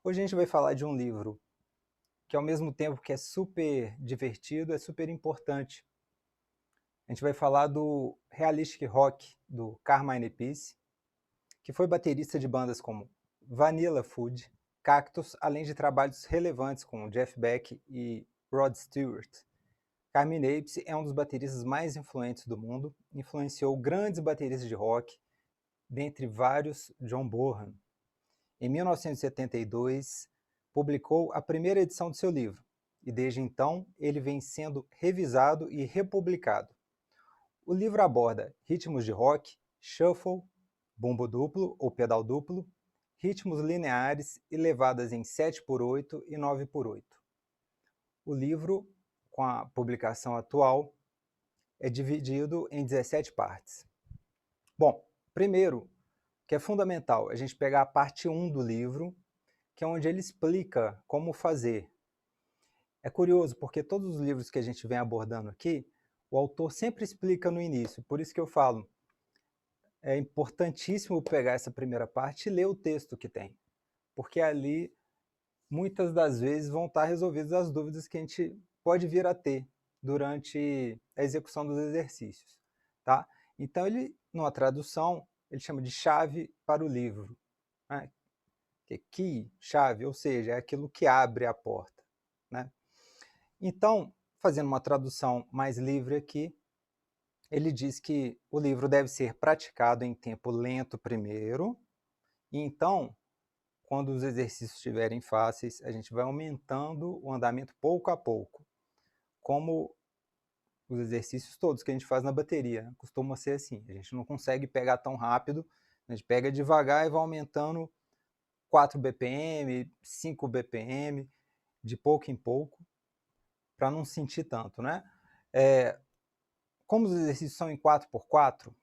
Hoje a gente vai falar de um livro que, ao mesmo tempo que é super divertido, é super importante. A gente vai falar do Realistic Rock, do Carmine Appice, que foi baterista de bandas como Vanilla Fudge, Cactus, além de trabalhos relevantes com Jeff Beck e Rod Stewart. Carmine Appice é um dos bateristas mais influentes do mundo, influenciou grandes bateristas de rock, dentre vários John Bonham. Em 1972, publicou a primeira edição de seu livro, e desde então ele vem sendo revisado e republicado. O livro aborda ritmos de rock, shuffle, bumbo duplo ou pedal duplo, ritmos lineares e levadas em 7/8 e 9/8. O livro, com a publicação atual, é dividido em 17 partes. Bom, primeiro, que é fundamental a gente pegar a parte 1 do livro, que é onde ele explica como fazer. É curioso, porque todos os livros que a gente vem abordando aqui, o autor sempre explica no início, por isso que eu falo, é importantíssimo pegar essa primeira parte e ler o texto que tem, porque ali, muitas das vezes, vão estar resolvidas as dúvidas que a gente pode vir a ter durante a execução dos exercícios, tá? Então ele, numa tradução, ele chama de chave para o livro, né? Que é key, chave, ou seja, é aquilo que abre a porta, né? Então, fazendo uma tradução mais livre aqui, ele diz que o livro deve ser praticado em tempo lento primeiro, e então, quando os exercícios estiverem fáceis, a gente vai aumentando o andamento pouco a pouco, como os exercícios todos que a gente faz na bateria, né? Costuma ser assim, a gente não consegue pegar tão rápido, a gente pega devagar e vai aumentando 4 BPM, 5 BPM, de pouco em pouco, para não sentir tanto, né? Como os exercícios são em 4/4,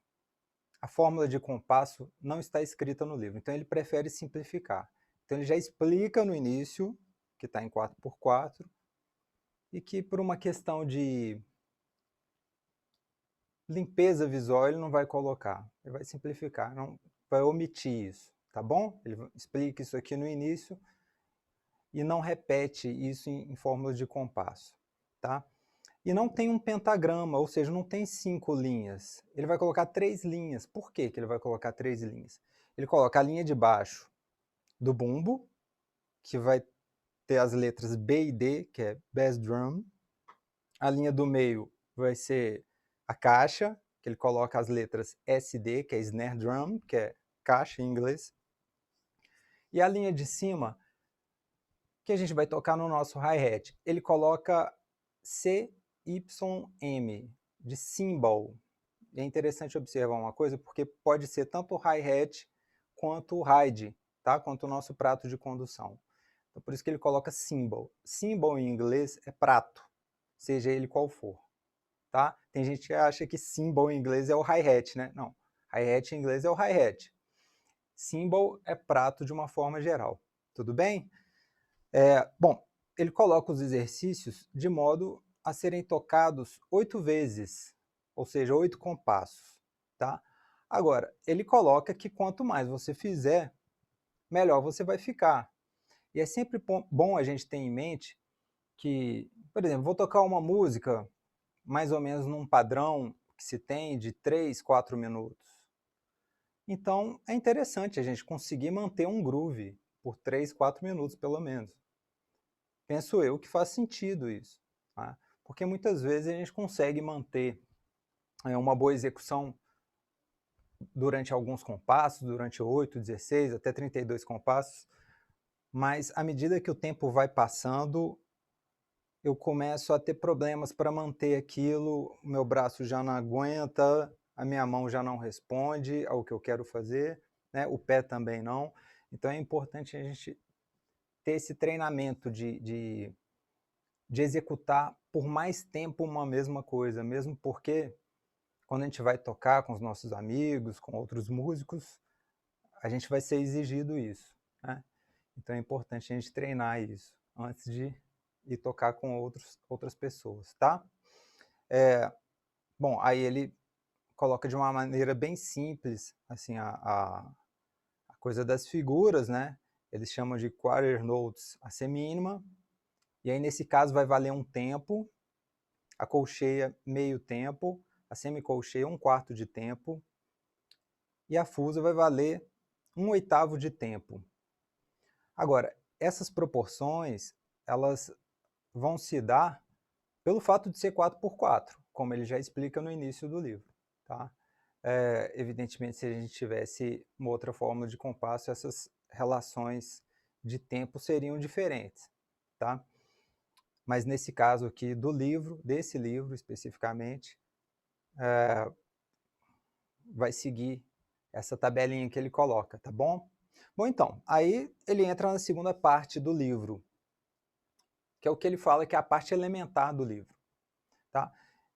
a fórmula de compasso não está escrita no livro, então ele prefere simplificar. Então ele já explica no início que está em 4/4 e que, por uma questão de limpeza visual, ele não vai colocar, ele vai simplificar, não vai omitir isso, tá bom? Ele explica isso aqui no início e não repete isso em fórmulas de compasso, tá? E não tem um pentagrama, ou seja, não tem 5 linhas. Ele vai colocar 3 linhas. Por que que ele vai colocar 3 linhas? Ele coloca a linha de baixo do bumbo, que vai ter as letras B e D, que é bass drum. A linha do meio vai ser a caixa, que ele coloca as letras SD, que é snare drum, que é caixa em inglês. E a linha de cima, que a gente vai tocar no nosso hi-hat, ele coloca CYM, de cymbal. É interessante observar uma coisa, porque pode ser tanto o hi-hat quanto o ride, tá? Quanto o nosso prato de condução. Então, por isso que ele coloca cymbal. Cymbal em inglês é prato, seja ele qual for, tá? Tem gente que acha que cymbal em inglês é o hi-hat, né? Não, hi-hat em inglês é o hi-hat. Cymbal é prato de uma forma geral, tudo bem? Bom, ele coloca os exercícios de modo a serem tocados 8 vezes, ou seja, 8 compassos, tá? Agora, ele coloca que quanto mais você fizer, melhor você vai ficar. E é sempre bom a gente ter em mente que, por exemplo, vou tocar uma música mais ou menos num padrão que se tem de 3, 4 minutos. Então, é interessante a gente conseguir manter um groove por 3, 4 minutos, pelo menos. Penso eu que faz sentido isso, tá? Porque muitas vezes a gente consegue manter uma boa execução durante alguns compassos, durante 8, 16, até 32 compassos, mas à medida que o tempo vai passando, eu começo a ter problemas para manter aquilo, o meu braço já não aguenta, a minha mão já não responde ao que eu quero fazer, né? O pé também não. Então é importante a gente ter esse treinamento de executar por mais tempo uma mesma coisa, mesmo porque quando a gente vai tocar com os nossos amigos, com outros músicos, a gente vai ser exigido isso, né? Então é importante a gente treinar isso antes de ir tocar com outras pessoas, tá? Bom, aí ele coloca de uma maneira bem simples, assim, a coisa das figuras, né? eles chamam de quarter notes a semínima, e aí nesse caso vai valer um tempo, a colcheia meio tempo, a semicolcheia um quarto de tempo, e a fusa vai valer um oitavo de tempo. Agora, essas proporções, elas vão se dar pelo fato de ser 4x4, como ele já explica no início do livro. Tá? Evidentemente, se a gente tivesse uma outra fórmula de compasso, essas relações de tempo seriam diferentes. Tá? Mas nesse caso aqui do livro, desse livro especificamente, vai seguir essa tabelinha que ele coloca, tá bom? Bom, então, aí ele entra na segunda parte do livro, que é o que ele fala que é a parte elementar do livro. Tá?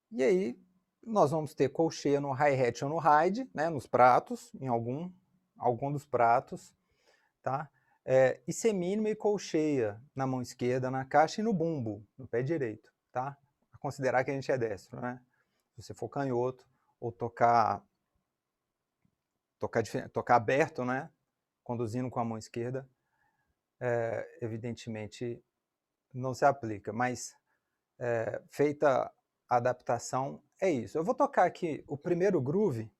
E aí nós vamos ter colcheia no hi-hat ou no ride, né, nos pratos, em algum dos pratos, tá? E semínima e colcheia na mão esquerda, na caixa e no bumbo, no pé direito, tá? A considerar que a gente é destro, né? Se você for canhoto ou tocar aberto, né? Conduzindo com a mão esquerda, evidentemente não se aplica, mas feita a adaptação, é isso. Eu vou tocar aqui o primeiro groove.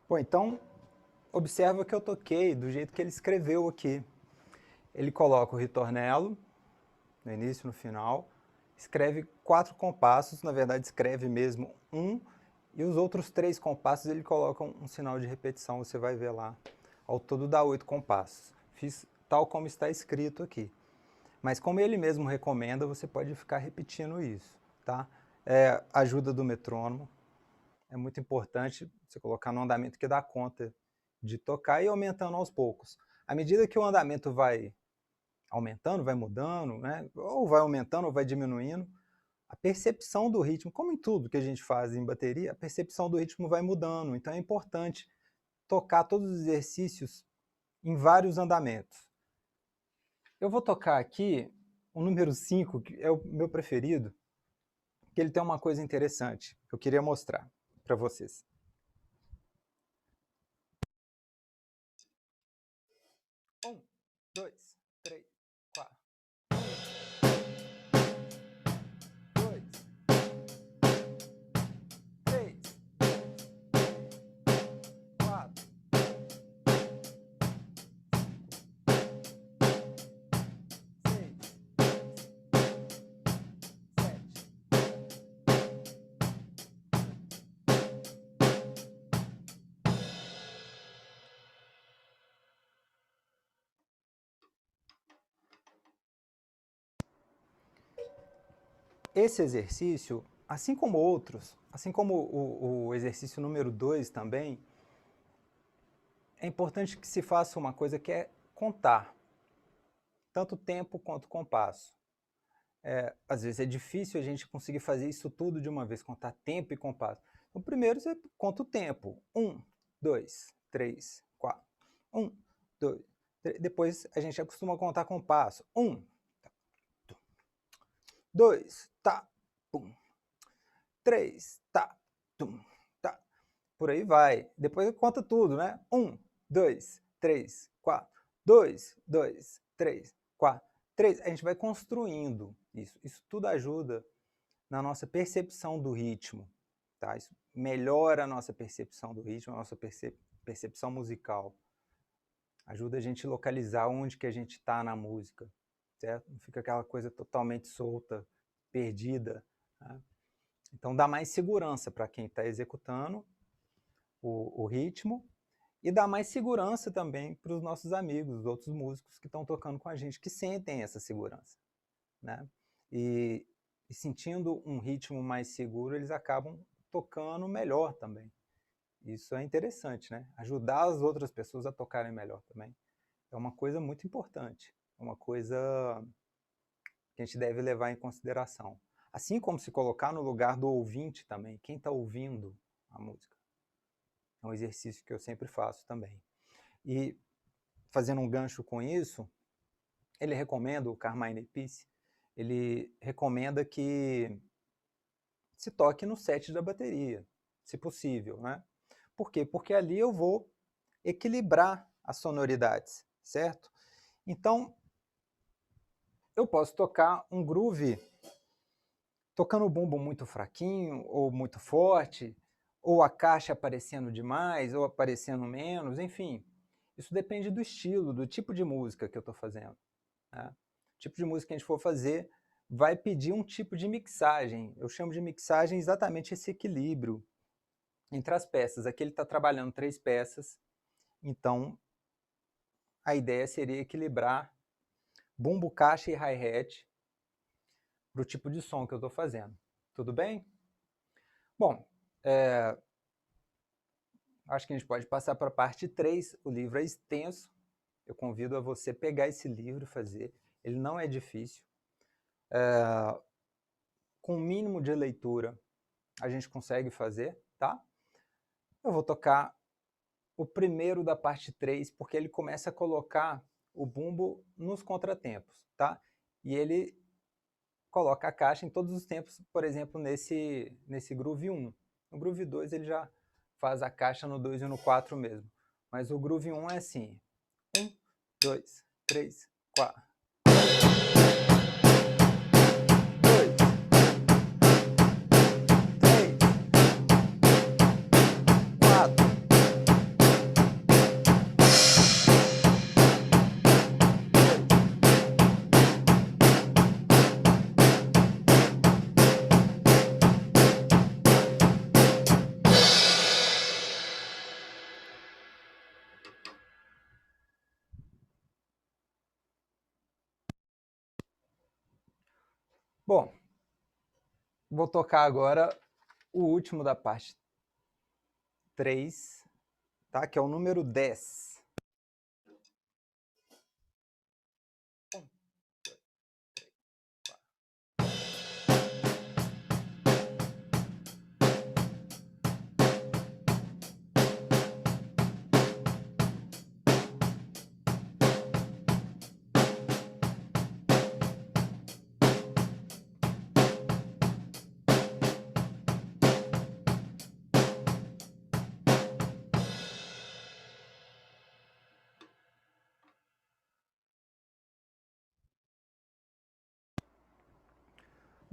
Bom, então, observa que eu toquei do jeito que ele escreveu aqui. Ele coloca o ritornelo no início e no final, escreve 4 compassos, na verdade escreve mesmo um, e os outros 3 compassos ele coloca um sinal de repetição, você vai ver lá. Ao todo dá 8 compassos. Fiz tal como está escrito aqui. Mas como ele mesmo recomenda, você pode ficar repetindo isso, tá? Ajuda do metrônomo. É muito importante você colocar no andamento que dá conta de tocar e aumentando aos poucos. À medida que o andamento vai aumentando, vai mudando, né? Ou vai aumentando ou vai diminuindo, a percepção do ritmo, como em tudo que a gente faz em bateria, a percepção do ritmo vai mudando. Então é importante tocar todos os exercícios em vários andamentos. Eu vou tocar aqui o número 5, que é o meu preferido, que ele tem uma coisa interessante que eu queria mostrar para vocês. Um, dois, três, quatro. Dois, três, quatro, seis, sete. Esse exercício, assim como outros, assim como o exercício número 2 também, é importante que se faça uma coisa que é contar, tanto tempo quanto compasso. Às vezes é difícil a gente conseguir fazer isso tudo de uma vez, contar tempo e compasso. Então, primeiro você conta o tempo. 1, 2, 3, 4. 1, 2, 3. Depois a gente acostuma contar compasso. 1, 2, tá, pum. 3, tá, tum, tá. Por aí vai. Depois conta tudo, né? 1, 2, 3, 4. 2, 2, 3, 4. 3. A gente vai construindo isso. Isso tudo ajuda na nossa percepção do ritmo. Tá? Isso melhora a nossa percepção do ritmo, a nossa percepção musical. Ajuda a gente a localizar onde que a gente está na música. Certo? Não fica aquela coisa totalmente solta, perdida. Tá? Então dá mais segurança para quem está executando o ritmo e dá mais segurança também para os nossos amigos, os outros músicos que estão tocando com a gente, que sentem essa segurança. Né? E e sentindo um ritmo mais seguro, eles acabam tocando melhor também. Isso é interessante, né? Ajudar as outras pessoas a tocarem melhor também. É uma coisa muito importante, é uma coisa que a gente deve levar em consideração. Assim como se colocar no lugar do ouvinte também, quem está ouvindo a música. É um exercício que eu sempre faço também. E fazendo um gancho com isso, ele recomenda, o Carmine Appice, ele recomenda que se toque no set da bateria, se possível, né? Por quê? Porque ali eu vou equilibrar as sonoridades, certo? Então, eu posso tocar um groove tocando o bumbo muito fraquinho, ou muito forte, ou a caixa aparecendo demais, ou aparecendo menos, enfim. Isso depende do estilo, do tipo de música que eu estou fazendo, né? O tipo de música que a gente for fazer vai pedir um tipo de mixagem. Eu chamo de mixagem exatamente esse equilíbrio entre as peças. Aqui ele está trabalhando 3 peças, então a ideia seria equilibrar bumbo, caixa e hi-hat para o tipo de som que eu estou fazendo. Tudo bem? Bom, acho que a gente pode passar para a parte 3. O livro é extenso. Eu convido a você pegar esse livro e fazer. Ele não é difícil. Com o mínimo de leitura, a gente consegue fazer, tá? Eu vou tocar o primeiro da parte 3, porque ele começa a colocar o bumbo nos contratempos, tá? E ele coloca a caixa em todos os tempos, por exemplo, nesse groove 1. No groove 2 ele já faz a caixa no 2 e no 4 mesmo. Mas o groove 1 é assim: 1, 2, 3, 4. 2, 3, 4. Bom, vou tocar agora o último da parte 3, tá? Que é o número 10.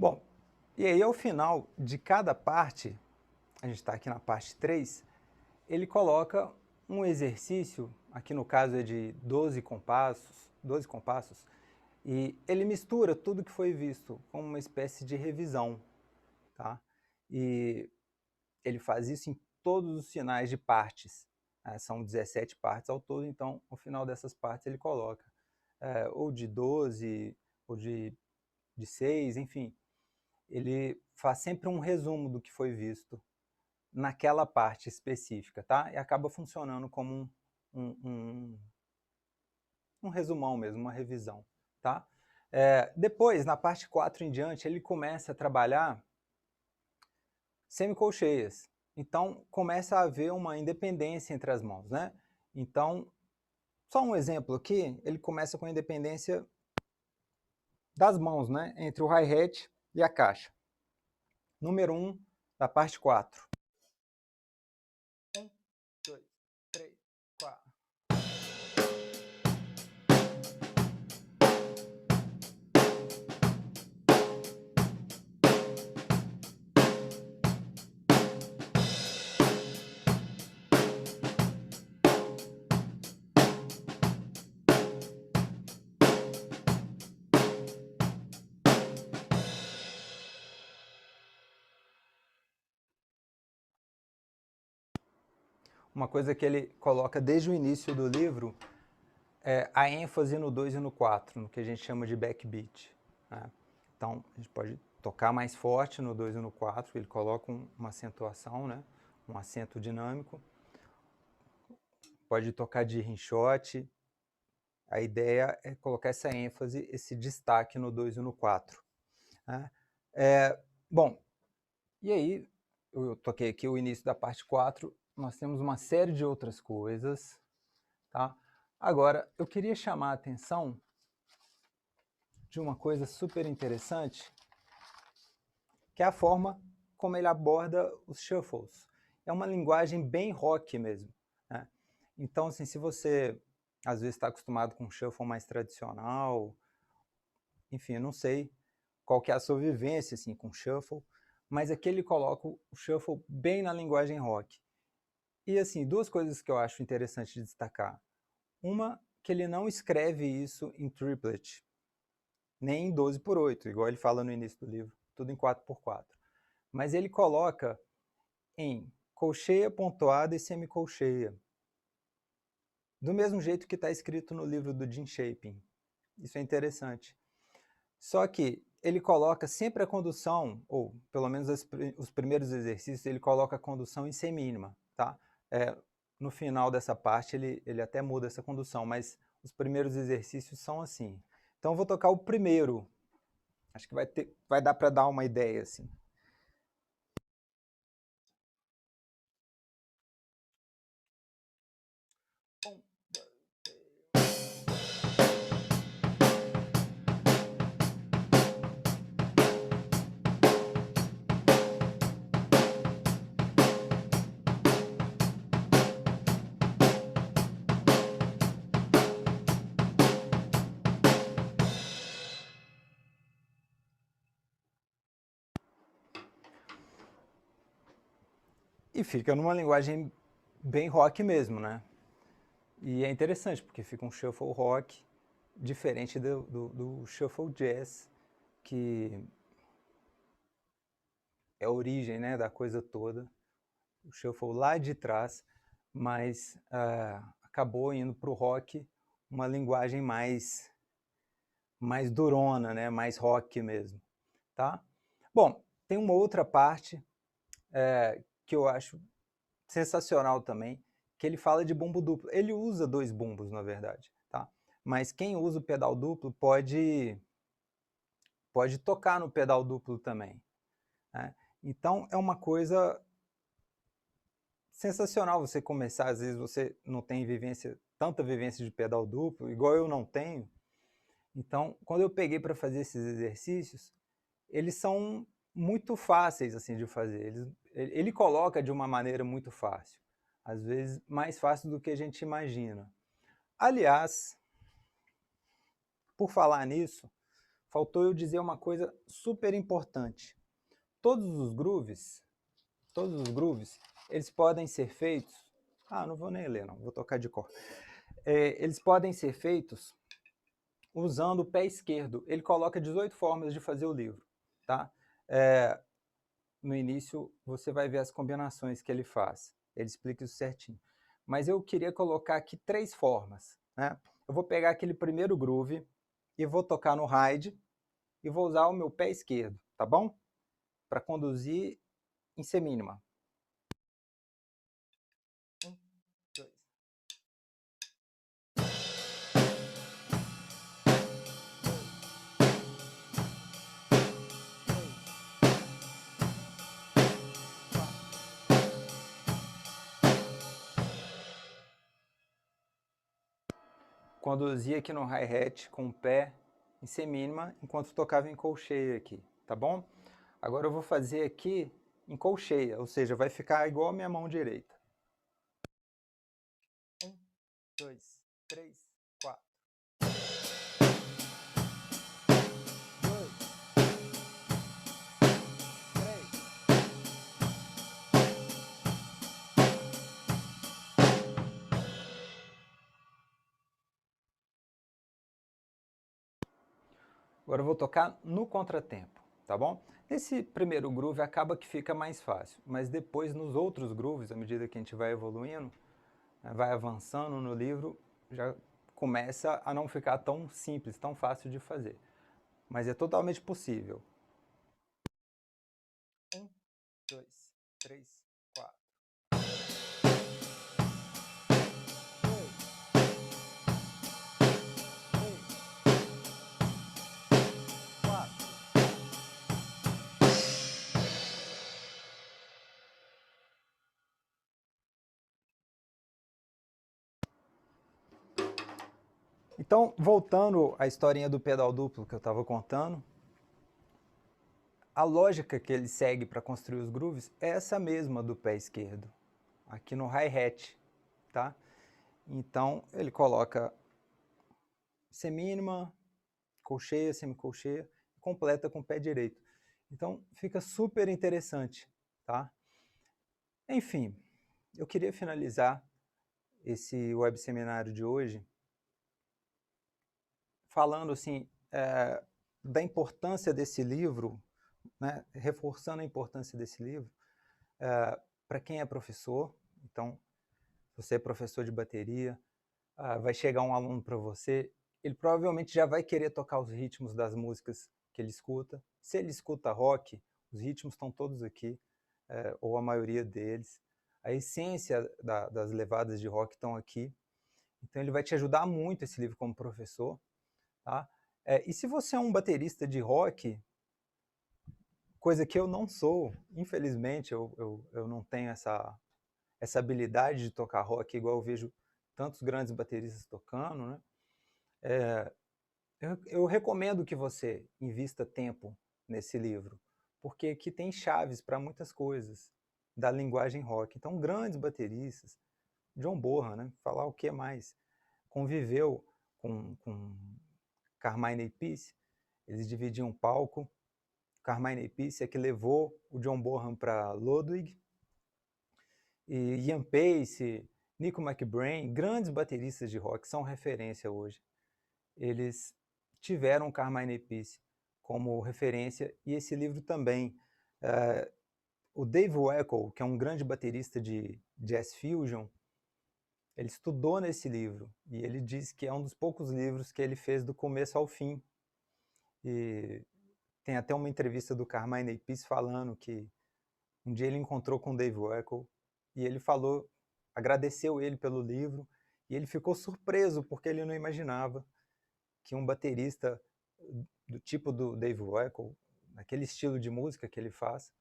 Bom, e aí ao final de cada parte, a gente está aqui na parte 3, ele coloca um exercício, aqui no caso é de 12 compassos, e ele mistura tudo que foi visto como uma espécie de revisão, tá? E ele faz isso em todos os finais de partes, né? São 17 partes ao todo, então ao final dessas partes ele coloca ou de 12, ou de 6, enfim. Ele faz sempre um resumo do que foi visto naquela parte específica, tá? E acaba funcionando como um resumão mesmo, uma revisão, tá? Depois, na parte 4 em diante, ele começa a trabalhar semicolcheias. Então, começa a haver uma independência entre as mãos, né? Então, só um exemplo aqui, ele começa com a independência das mãos, né? Entre o hi-hat e a caixa. Número 1 da parte 4. 1, 2, 3, 4. Uma coisa que ele coloca desde o início do livro é a ênfase no 2 e no 4, no que a gente chama de backbeat, né? Então, a gente pode tocar mais forte no 2 e no 4, ele coloca uma acentuação, né? Um acento dinâmico. Pode tocar de rinchote. A ideia é colocar essa ênfase, esse destaque no 2 e no 4. Né? Bom, e aí, eu toquei aqui o início da parte 4, nós temos uma série de outras coisas, tá? Agora, eu queria chamar a atenção de uma coisa super interessante, que é a forma como ele aborda os shuffles. É uma linguagem bem rock mesmo, né? Então, assim, se você às vezes está acostumado com um shuffle mais tradicional, enfim, eu não sei qual que é a sua vivência assim, com shuffle, mas aqui ele coloca o shuffle bem na linguagem rock. E assim, duas coisas que eu acho interessante de destacar. Uma, que ele não escreve isso em triplet, nem em 12/8, igual ele fala no início do livro, tudo em 4/4. Mas ele coloca em colcheia, pontuada e semicolcheia. Do mesmo jeito que está escrito no livro do Jim Shaping. Isso é interessante. Só que ele coloca sempre a condução, ou pelo menos os primeiros exercícios, ele coloca a condução em semínima, tá? No final dessa parte ele até muda essa condução, mas os primeiros exercícios são assim. Então eu vou tocar o primeiro, acho que vai dar para dar uma ideia assim. E fica numa linguagem bem rock mesmo, né? E é interessante, porque fica um shuffle rock diferente do shuffle jazz, que é a origem, né, da coisa toda. O shuffle lá de trás, mas acabou indo para o rock uma linguagem mais durona, né, mais rock mesmo. Tá? Bom, tem uma outra parte que eu acho sensacional também, que ele fala de bumbo duplo. Ele usa 2 bumbos, na verdade, tá? Mas quem usa o pedal duplo pode tocar no pedal duplo também, né? Então é uma coisa sensacional você começar, às vezes você não tem tanta vivência de pedal duplo, igual eu não tenho. Então, quando eu peguei para fazer esses exercícios, eles são muito fáceis assim de fazer. Ele coloca de uma maneira muito fácil, às vezes mais fácil do que a gente imagina. Aliás, por falar nisso, faltou eu dizer uma coisa super importante. Todos os grooves, eles podem ser feitos... não vou nem ler não, vou tocar de cor. Eles podem ser feitos usando o pé esquerdo. Ele coloca 18 formas de fazer o livro, tá? No início você vai ver as combinações que ele faz. Ele explica isso certinho. Mas eu queria colocar aqui 3 formas, né? Eu vou pegar aquele primeiro groove e vou tocar no ride e vou usar o meu pé esquerdo, tá bom? Para conduzir em semínima. 1, 2. Conduzir aqui no hi-hat com o pé em semínima, enquanto tocava em colcheia aqui, tá bom? Agora eu vou fazer aqui em colcheia, ou seja, vai ficar igual a minha mão direita. 1, 2, 3, 4. 2, 3. Agora eu vou tocar no contratempo, tá bom? Nesse primeiro groove acaba que fica mais fácil, mas depois nos outros grooves, à medida que a gente vai evoluindo, vai avançando no livro, já começa a não ficar tão simples, tão fácil de fazer. Mas é totalmente possível. 2, 3, 4. 4. Então, voltando à historinha do pedal duplo que eu estava contando, a lógica que ele segue para construir os grooves é essa mesma do pé esquerdo, aqui no hi-hat, tá? Então, ele coloca semínima, colcheia, semicolcheia, completa com o pé direito. Então, fica super interessante, tá? Enfim, eu queria finalizar esse web seminário de hoje falando assim da importância desse livro, né, reforçando a importância desse livro para quem é professor. Então, você é professor de bateria, vai chegar um aluno para você, ele provavelmente já vai querer tocar os ritmos das músicas que ele escuta. Se ele escuta rock, os ritmos estão todos aqui, ou a maioria deles. A essência das levadas de rock estão aqui. Então ele vai te ajudar muito, esse livro, como professor. Tá? E se você é um baterista de rock, coisa que eu não sou, infelizmente, eu não tenho essa habilidade de tocar rock igual eu vejo tantos grandes bateristas tocando, né? Eu recomendo que você invista tempo nesse livro, porque aqui tem chaves para muitas coisas da linguagem rock. Então, grandes bateristas, John Bonham, né? Falar o que mais? Conviveu com Carmine Appice, eles dividiam um palco. Carmine Appice é que levou o John Bonham para Ludwig, e Ian Pace, Nico McBrain, grandes bateristas de rock, são referência hoje. Eles tiveram Carmine Appice como referência, e esse livro também. O Dave Weckl, que é um grande baterista de jazz fusion, ele estudou nesse livro, e ele diz que é um dos poucos livros que ele fez do começo ao fim. E tem até uma entrevista do Carmine Appice falando que um dia ele encontrou com o Dave Weckl, e ele falou, agradeceu ele pelo livro, e ele ficou surpreso, porque ele não imaginava que um baterista do tipo do Dave Weckl, naquele estilo de música que ele faz,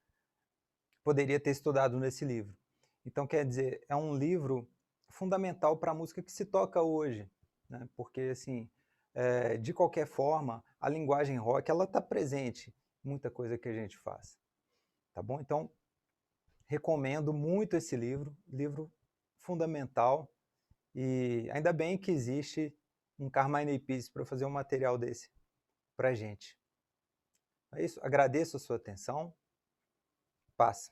poderia ter estudado nesse livro. Então, quer dizer, é um livro fundamental para a música que se toca hoje, né? Porque, assim, de qualquer forma, a linguagem rock, ela está presente em muita coisa que a gente faz, tá bom? Então, recomendo muito esse livro fundamental, e ainda bem que existe um Carmine Appice para fazer um material desse para a gente. É isso, agradeço a sua atenção, paz.